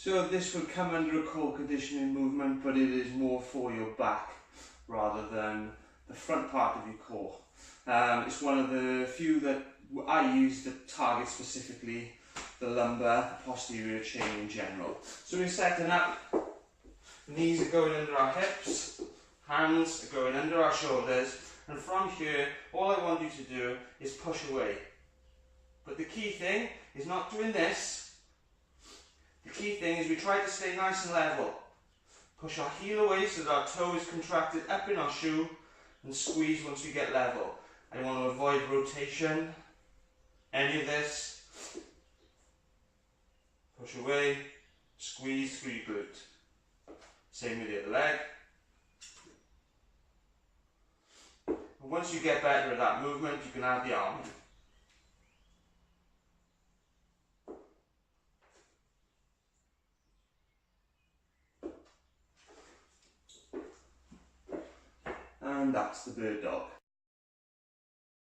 So this would come under a core conditioning movement, but it is more for your back rather than the front part of your core. It's one of the few that I use to target specifically the lumbar, the posterior chain in general. So we're setting up, knees are going under our hips, hands are going under our shoulders, and from here, all I want you to do is push away. But the key thing is not doing this. The key thing is we try to stay nice and level. Push our heel away so that our toe is contracted up in our shoe, and squeeze once we get level. I want to avoid rotation, any of this. Push away, squeeze through your glute. Same with the other leg. And once you get better at that movement, you can add the arm in. And that's the bird dog.